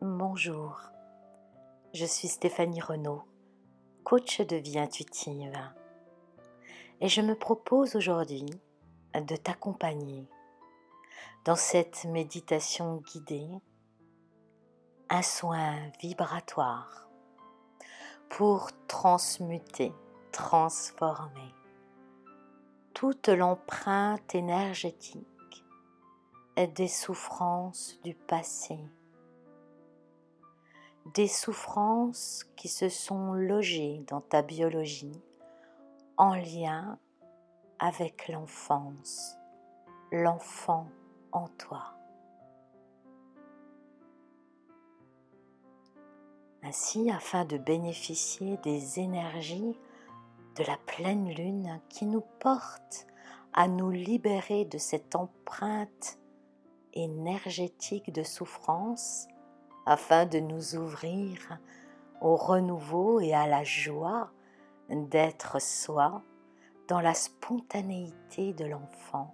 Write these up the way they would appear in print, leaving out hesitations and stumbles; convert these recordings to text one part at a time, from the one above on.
Bonjour, je suis Stéphanie Renaud, coach de vie intuitive, et je me propose aujourd'hui de t'accompagner dans cette méditation guidée, un soin vibratoire pour transmuter, transformer toute l'empreinte énergétique des souffrances du passé, des souffrances qui se sont logées dans ta biologie en lien avec l'enfance, l'enfant en toi. Ainsi, afin de bénéficier des énergies de la pleine lune qui nous porte à nous libérer de cette empreinte énergétique de souffrance, afin de nous ouvrir au renouveau et à la joie d'être soi dans la spontanéité de l'enfant,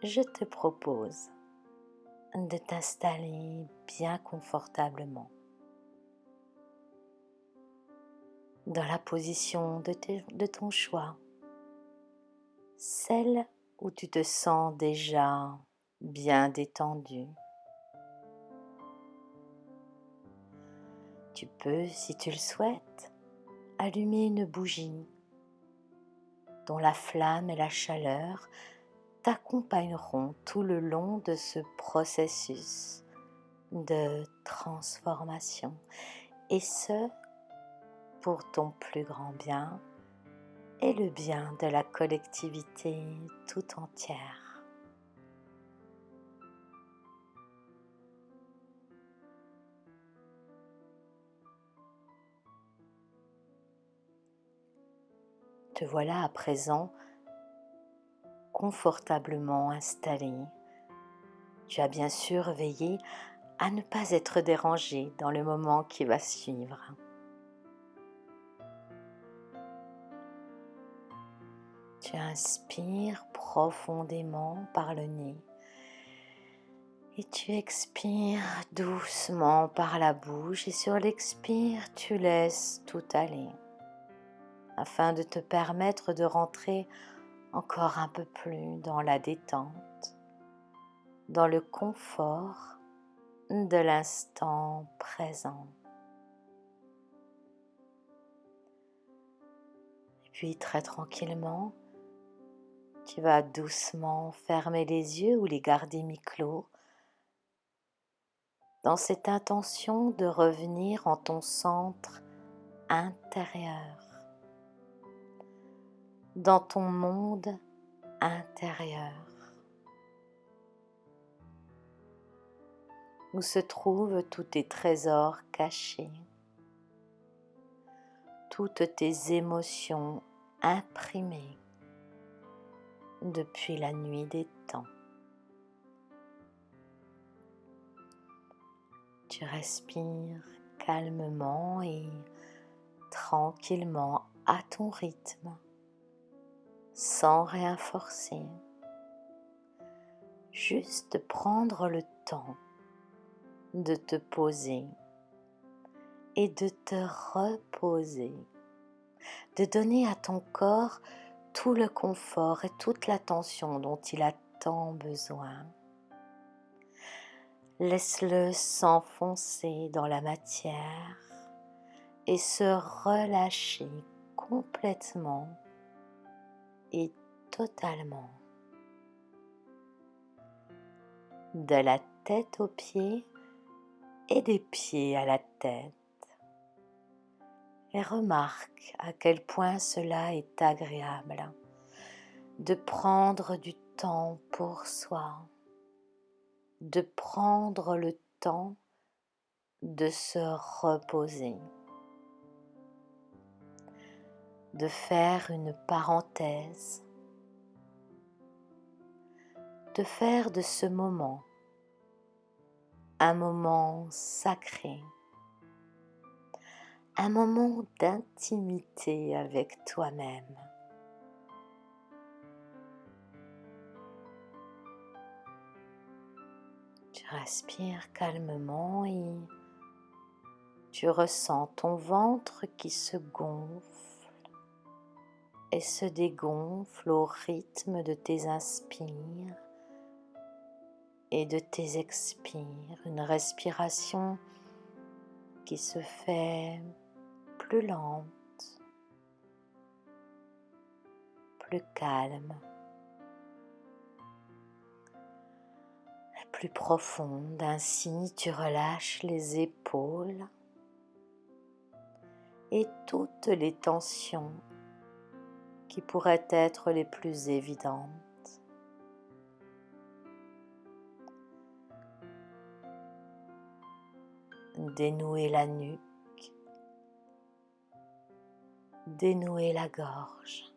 je te propose de t'installer bien confortablement dans la position de ton choix, celle où tu te sens déjà bien détendu. Tu peux, si tu le souhaites, allumer une bougie dont la flamme et la chaleur t'accompagneront tout le long de ce processus de transformation, et ce, pour ton plus grand bien et le bien de la collectivité tout entière. Te voilà à présent confortablement installé. Tu as bien sûr veillé à ne pas être dérangé dans le moment qui va suivre. Tu inspires profondément par le nez et tu expires doucement par la bouche, et sur l'expire, tu laisses tout aller afin de te permettre de rentrer encore un peu plus dans la détente, dans le confort de l'instant présent. Et puis très tranquillement, tu vas doucement fermer les yeux ou les garder mi-clos dans cette intention de revenir en ton centre intérieur, dans ton monde intérieur, où se trouvent tous tes trésors cachés, toutes tes émotions imprimées depuis la nuit des temps. Tu respires calmement et tranquillement à ton rythme, sans rien forcer. Juste prendre le temps de te poser et de te reposer, de donner à ton corps tout le confort et toute l'attention dont il a tant besoin. Laisse-le s'enfoncer dans la matière et se relâcher complètement et totalement. De la tête aux pieds et des pieds à la tête. Et remarque à quel point cela est agréable de prendre du temps pour soi, de prendre le temps de se reposer, de faire une parenthèse, de faire de ce moment un moment sacré, un moment d'intimité avec toi-même. Tu respires calmement et tu ressens ton ventre qui se gonfle et se dégonfle au rythme de tes inspires et de tes expires. Une respiration qui se fait plus lente, plus calme, plus profonde. Ainsi, tu relâches les épaules et toutes les tensions qui pourraient être les plus évidentes. Dénouer la nuque, dénouer la gorge.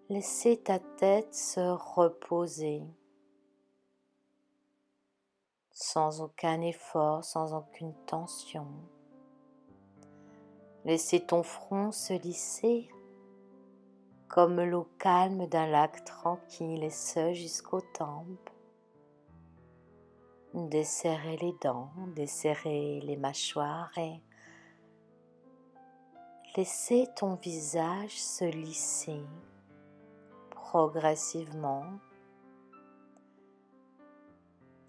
Laissez ta tête se reposer sans aucun effort, sans aucune tension. Laissez ton front se lisser comme l'eau calme d'un lac tranquille et ce jusqu'aux tempes. Desserrez les dents, desserrez les mâchoires et laissez ton visage se lisser progressivement,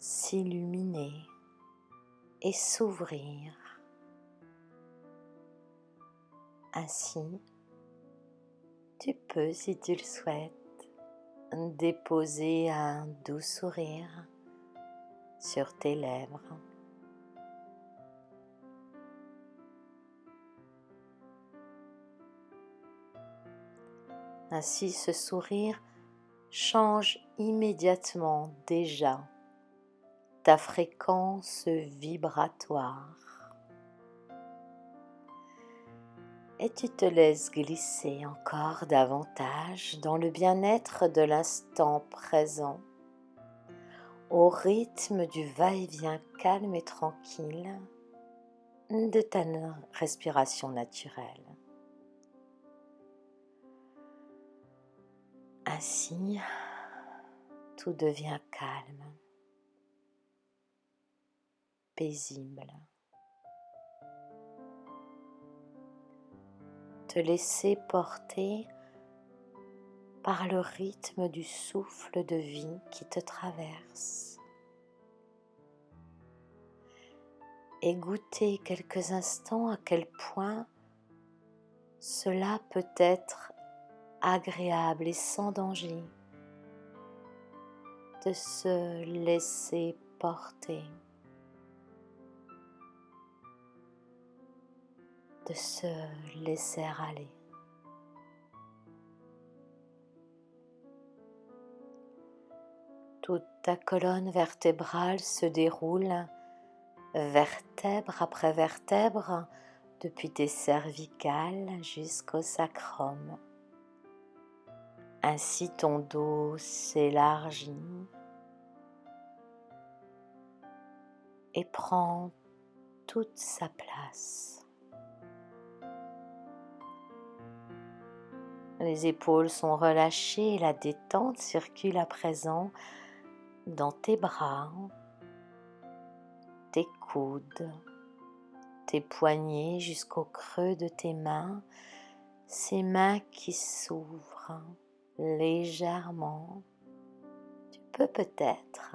s'illuminer et s'ouvrir. Ainsi, tu peux, si tu le souhaites, déposer un doux sourire sur tes lèvres. Ainsi, ce sourire change immédiatement déjà ta fréquence vibratoire et tu te laisses glisser encore davantage dans le bien-être de l'instant présent, au rythme du va-et-vient calme et tranquille de ta respiration naturelle. Ainsi, tout devient calme, paisible. Te laisser porter par le rythme du souffle de vie qui te traverse et goûter quelques instants à quel point cela peut être agréable et sans danger de se laisser porter, de se laisser aller. Toute ta colonne vertébrale se déroule vertèbre après vertèbre depuis tes cervicales jusqu'au sacrum. Ainsi ton dos s'élargit et prend toute sa place. Les épaules sont relâchées et la détente circule à présent dans tes bras, tes coudes, tes poignets jusqu'au creux de tes mains, ces mains qui s'ouvrent légèrement. Tu peux peut-être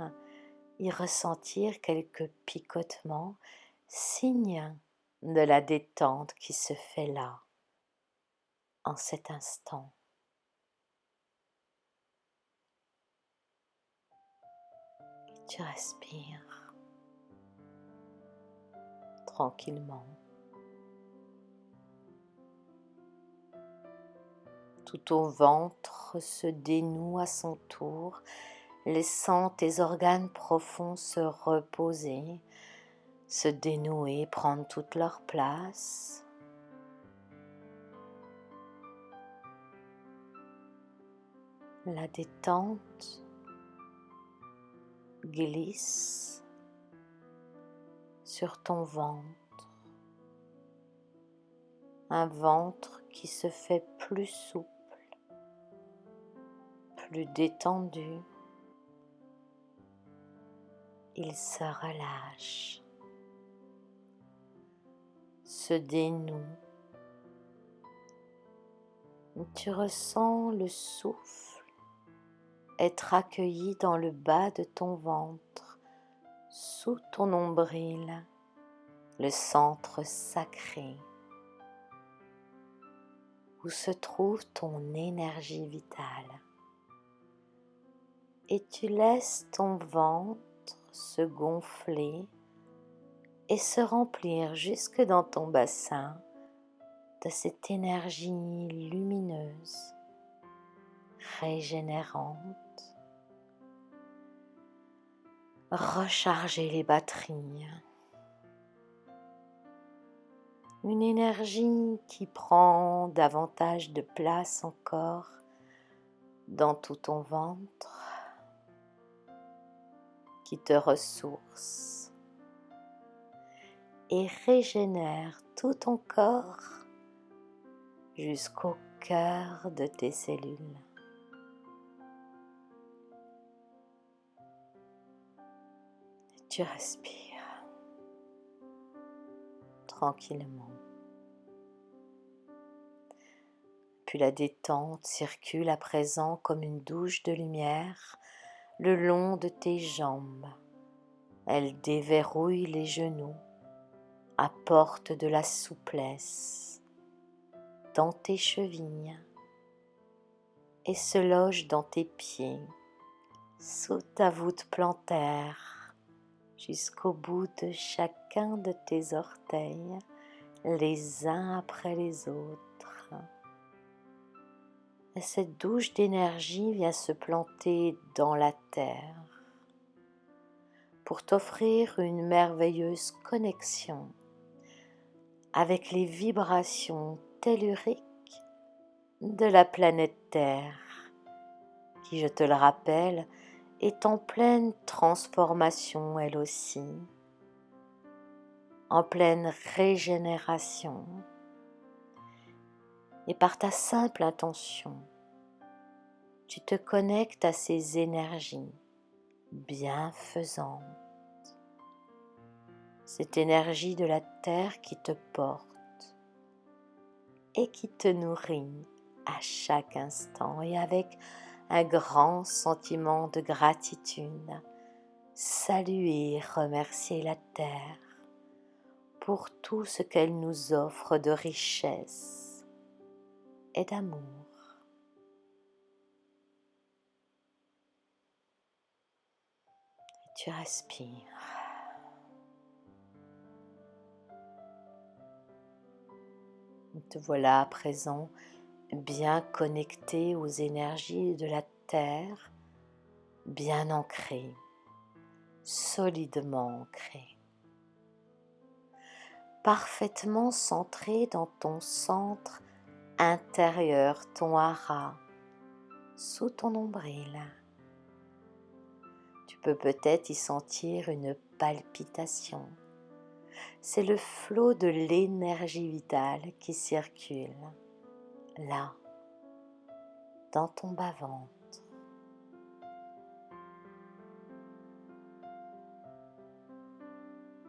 y ressentir quelques picotements, signe de la détente qui se fait là, en cet instant. Tu respires tranquillement. Tout ton ventre se dénoue à son tour, laissant tes organes profonds se reposer, se dénouer, prendre toute leur place. La détente glisse sur ton ventre, un ventre qui se fait plus souple, plus détendu, il se relâche, se dénoue. Tu ressens le souffle être accueilli dans le bas de ton ventre, sous ton nombril, le centre sacré, où se trouve ton énergie vitale. Et tu laisses ton ventre se gonfler et se remplir jusque dans ton bassin de cette énergie lumineuse, régénérante. Recharger les batteries. Une énergie qui prend davantage de place encore dans tout ton ventre, qui te ressource et régénère tout ton corps jusqu'au cœur de tes cellules. Tu respires tranquillement. Puis la détente circule à présent comme une douche de lumière le long de tes jambes. Elle déverrouille les genoux, apporte de la souplesse dans tes chevilles et se loge dans tes pieds, sous ta voûte plantaire, jusqu'au bout de chacun de tes orteils, les uns après les autres. Et cette douche d'énergie vient se planter dans la terre pour t'offrir une merveilleuse connexion avec les vibrations telluriques de la planète Terre, qui, je te le rappelle, est en pleine transformation elle aussi, en pleine régénération. Et par ta simple intention, tu te connectes à ces énergies bienfaisantes, cette énergie de la terre qui te porte et qui te nourrit à chaque instant, et avec un grand sentiment de gratitude, saluer et remercier la terre pour tout ce qu'elle nous offre de richesse et d'amour. Tu respires. Te voilà à présent bien connecté aux énergies de la terre, bien ancré, solidement ancré, parfaitement centré dans ton centre intérieur, ton hara, sous ton nombril. Tu peux peut-être y sentir une palpitation. C'est le flot de l'énergie vitale qui circule là, dans ton bas-ventre.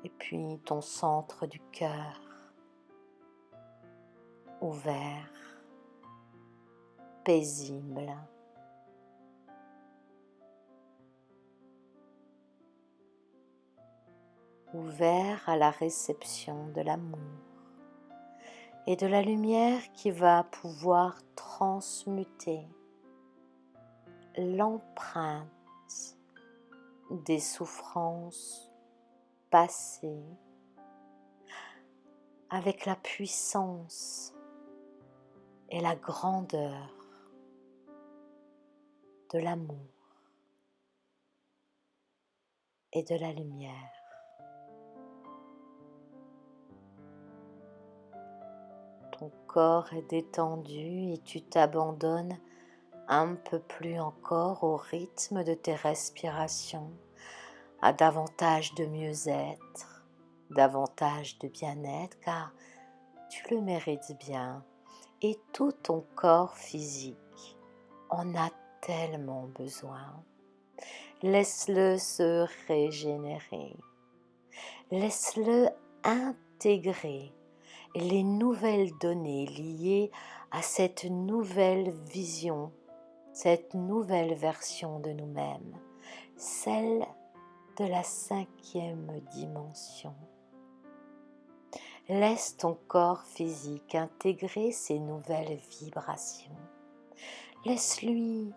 Et puis ton centre du cœur, ouvert, paisible. Ouvert à la réception de l'amour et de la lumière qui va pouvoir transmuter l'empreinte des souffrances passées avec la puissance et la grandeur de l'amour et de la lumière. Ton corps est détendu et tu t'abandonnes un peu plus encore au rythme de tes respirations, à davantage de mieux-être, davantage de bien-être, car tu le mérites bien et tout ton corps physique en a tellement besoin. Laisse-le se régénérer. Laisse-le intégrer les nouvelles données liées à cette nouvelle vision, cette nouvelle version de nous-mêmes, celle de la 5e dimension. Laisse ton corps physique intégrer ces nouvelles vibrations. Laisse-lui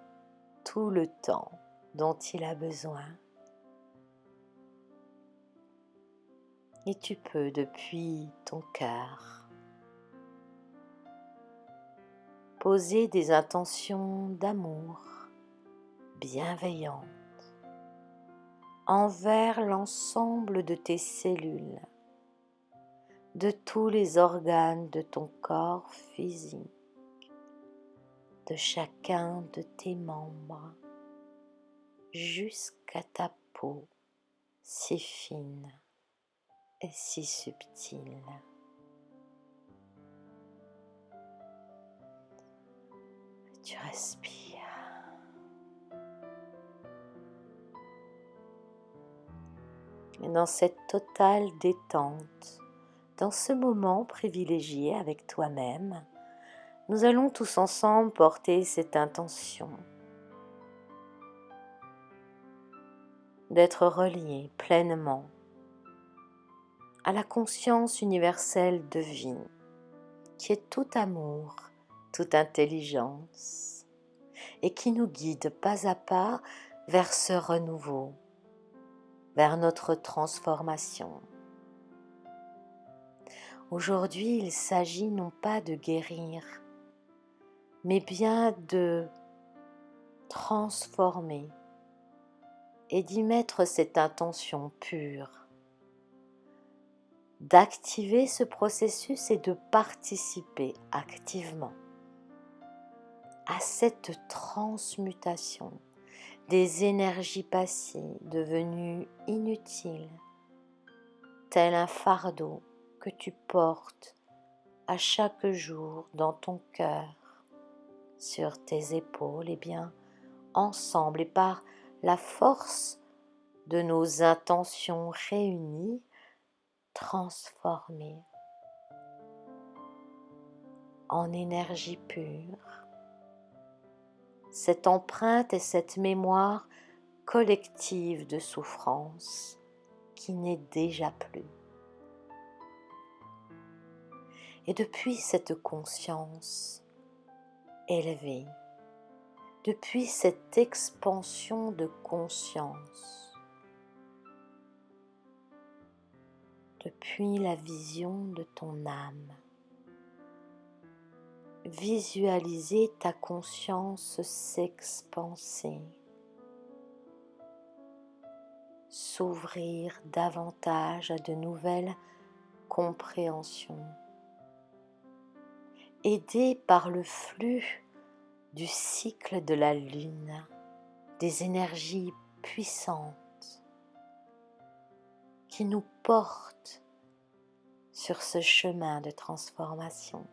tout le temps dont il a besoin. Et tu peux, depuis ton cœur, poser des intentions d'amour bienveillantes envers l'ensemble de tes cellules, de tous les organes de ton corps physique, de chacun de tes membres, jusqu'à ta peau si fine et si subtile. Tu respires. Et dans cette totale détente, dans ce moment privilégié avec toi-même, nous allons tous ensemble porter cette intention d'être reliés pleinement à la conscience universelle de vie, qui est tout amour, toute intelligence, et qui nous guide pas à pas vers ce renouveau, vers notre transformation. Aujourd'hui, il s'agit non pas de guérir, mais bien de transformer et d'y mettre cette intention pure, d'activer ce processus et de participer activement à cette transmutation des énergies passées devenues inutiles, tel un fardeau que tu portes à chaque jour dans ton cœur, sur tes épaules, et bien ensemble et par la force de nos intentions réunies, transformer en énergie pure cette empreinte et cette mémoire collective de souffrance qui n'est déjà plus. Et depuis cette conscience élevée, depuis cette expansion de conscience, depuis la vision de ton âme, visualiser ta conscience s'expanser, s'ouvrir davantage à de nouvelles compréhensions, aidé par le flux du cycle de la lune, des énergies puissantes qui nous portent sur ce chemin de transformation.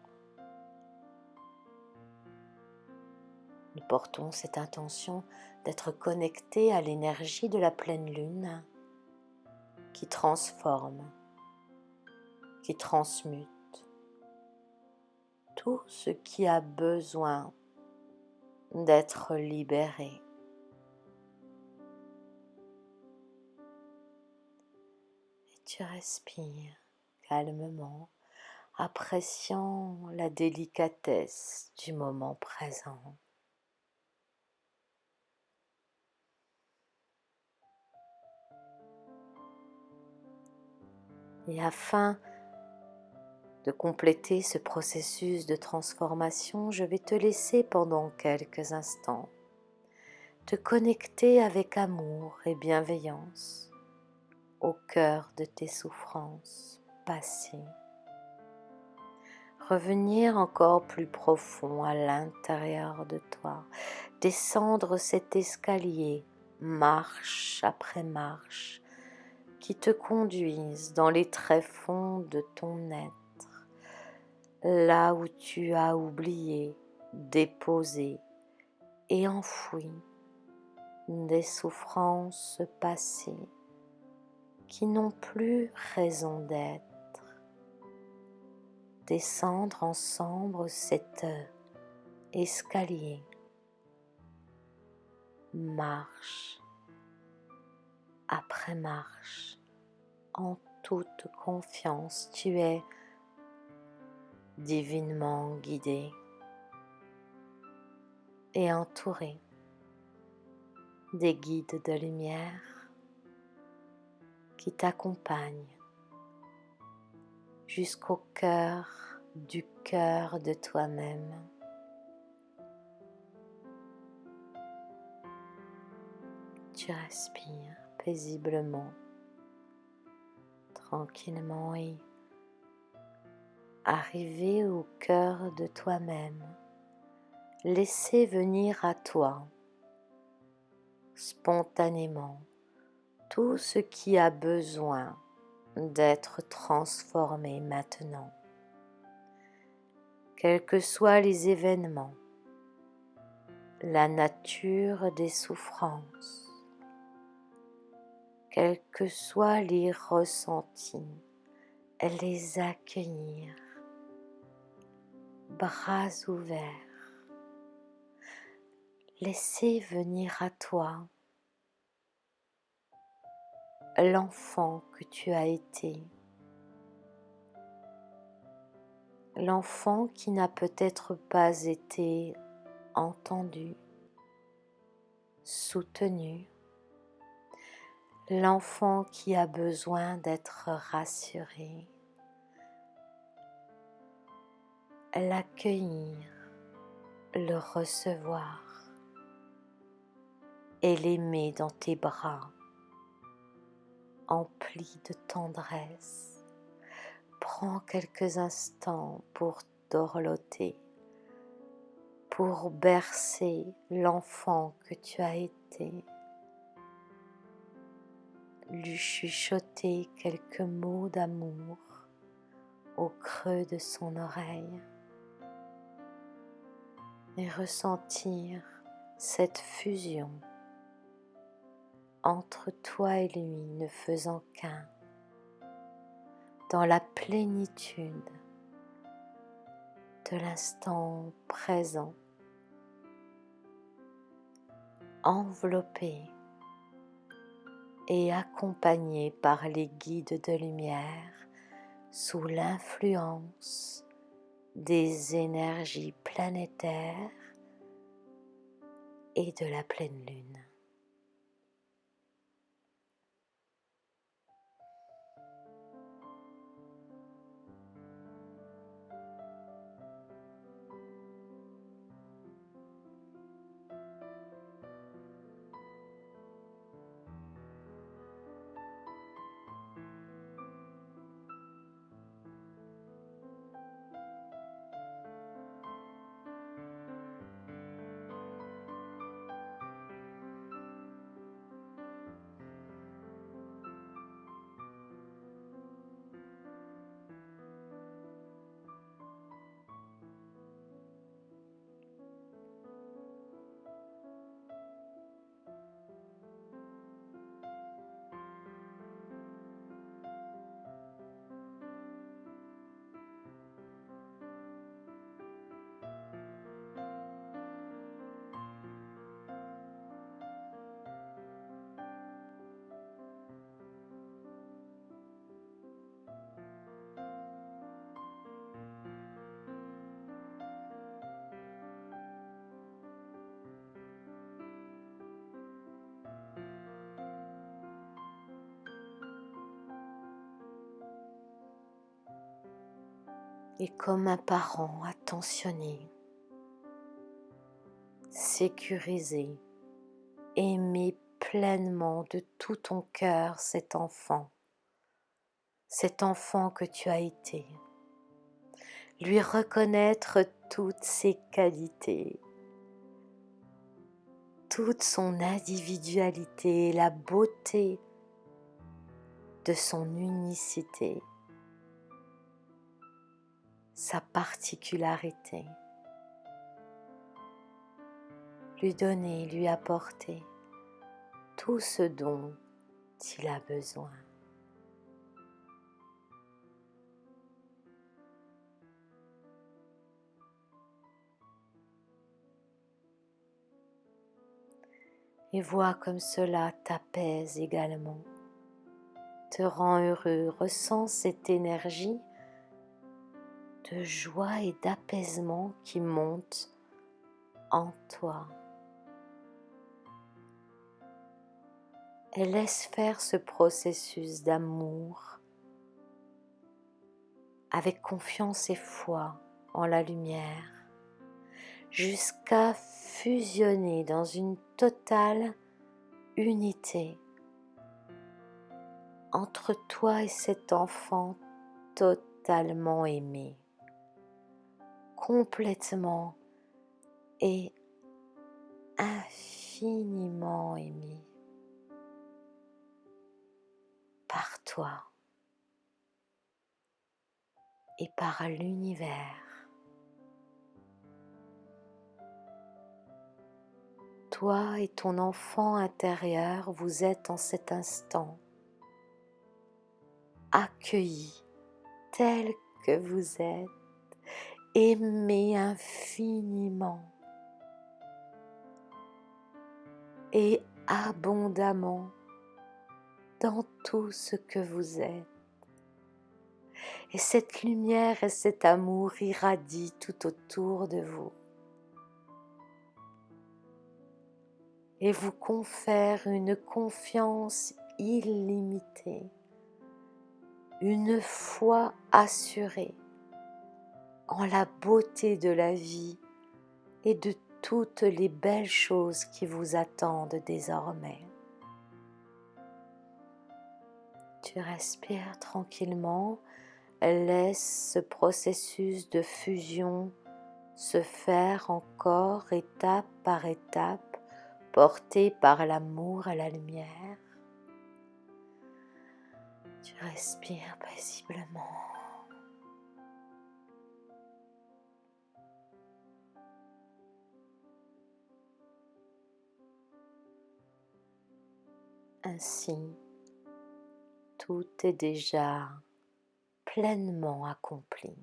Nous portons cette intention d'être connectés à l'énergie de la pleine lune qui transforme, qui transmute tout ce qui a besoin d'être libéré. Et tu respires calmement, appréciant la délicatesse du moment présent. Et afin de compléter ce processus de transformation, je vais te laisser pendant quelques instants te connecter avec amour et bienveillance au cœur de tes souffrances passées. Revenir encore plus profond à l'intérieur de toi, descendre cet escalier, marche après marche, qui te conduisent dans les tréfonds de ton être, là où tu as oublié, déposé et enfouis des souffrances passées qui n'ont plus raison d'être. Descendre ensemble cet escalier, marche après marche, en toute confiance, tu es divinement guidé et entouré des guides de lumière qui t'accompagnent jusqu'au cœur de toi-même. Tu respires paisiblement, tranquillement et arrivé au cœur de toi-même, laissez venir à toi spontanément tout ce qui a besoin d'être transformé maintenant. Quels que soient les événements, la nature des souffrances, quels que soient les ressentis, les accueillir, bras ouverts, laisser venir à toi l'enfant que tu as été, l'enfant qui n'a peut-être pas été entendu, soutenu, l'enfant qui a besoin d'être rassuré, l'accueillir, le recevoir et l'aimer dans tes bras, empli de tendresse. Prends quelques instants pour dorloter, pour bercer l'enfant que tu as été, lui chuchoter quelques mots d'amour au creux de son oreille et ressentir cette fusion entre toi et lui ne faisant qu'un, dans la plénitude de l'instant présent, enveloppé et accompagné par les guides de lumière sous l'influence des énergies planétaires et de la pleine lune. Et comme un parent attentionné, sécurisé, aimer pleinement de tout ton cœur cet enfant que tu as été, lui reconnaître toutes ses qualités, toute son individualité, la beauté de son unicité, sa particularité. lui donner, lui apporter tout ce dont il a besoin. Et vois comme cela t'apaise également, te rend heureux, ressens cette énergie de joie et d'apaisement qui monte en toi. Et laisse faire ce processus d'amour avec confiance et foi en la lumière, jusqu'à fusionner dans une totale unité entre toi et cet enfant totalement aimé, complètement et infiniment aimé par toi et par l'univers. Toi et ton enfant intérieur, vous êtes en cet instant accueillis tel que vous êtes, aimés infiniment et abondamment dans tout ce que vous êtes. Et cette lumière et cet amour irradient tout autour de vous et vous confèrent une confiance illimitée, une foi assurée en la beauté de la vie et de toutes les belles choses qui vous attendent désormais. Tu respires tranquillement, laisse ce processus de fusion se faire encore étape par étape, porté par l'amour et la lumière. Tu respires paisiblement. Ainsi, tout est déjà pleinement accompli.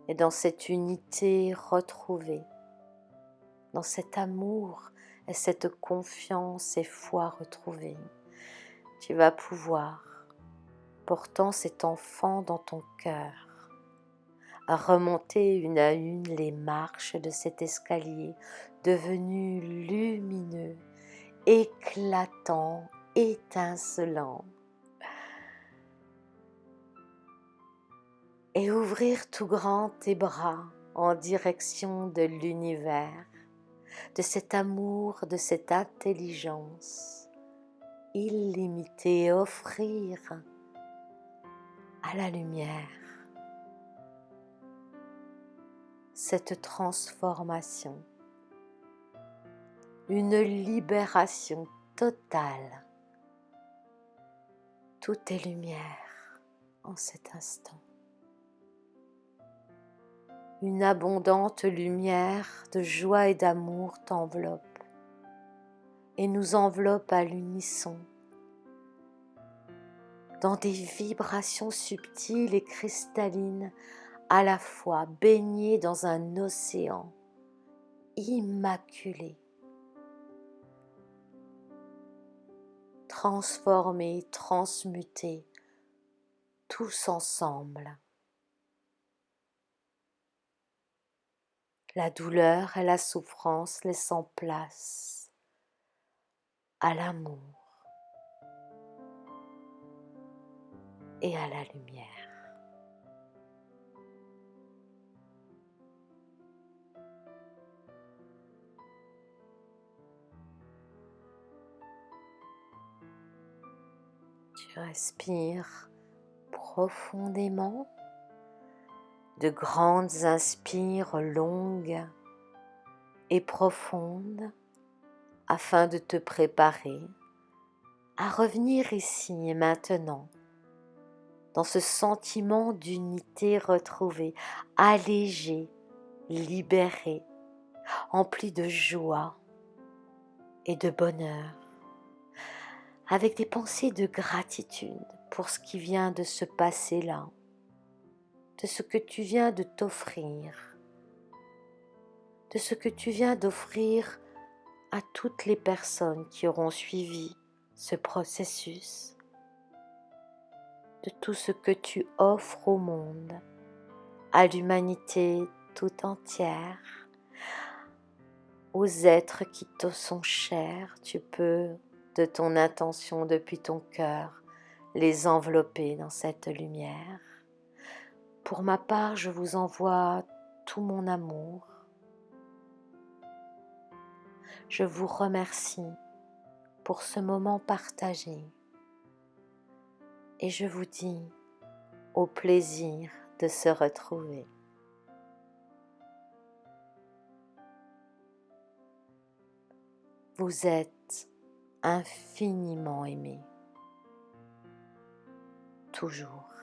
Et dans cette unité retrouvée, dans cet amour et cette confiance et foi retrouvée, tu vas pouvoir, portant cet enfant dans ton cœur, à remonter une à une les marches de cet escalier devenu lumineux, éclatant, étincelant, et ouvrir tout grand tes bras en direction de l'univers, de cet amour, de cette intelligence illimitée, offrir à la lumière cette transformation, une libération totale. Tout est lumière en cet instant. Une abondante lumière de joie et d'amour t'enveloppe et nous enveloppe à l'unisson dans des vibrations subtiles et cristallines, à la fois baignées dans un océan immaculé, transformés, transmutés, tous ensemble. La douleur et la souffrance laissant place à l'amour et à la lumière. Tu respires profondément, de grandes inspires longues et profondes afin de te préparer à revenir ici et maintenant dans ce sentiment d'unité retrouvée, allégé libéré, empli de joie et de bonheur, avec des pensées de gratitude pour ce qui vient de se passer là, de ce que tu viens de t'offrir, de ce que tu viens d'offrir à toutes les personnes qui auront suivi ce processus, de tout ce que tu offres au monde, à l'humanité tout entière, aux êtres qui te sont chers. Tu peux, de ton intention depuis ton cœur, les envelopper dans cette lumière. Pour ma part, je vous envoie tout mon amour. Je vous remercie pour ce moment partagé et je vous dis au plaisir de se retrouver. Vous êtes infiniment aimé, toujours.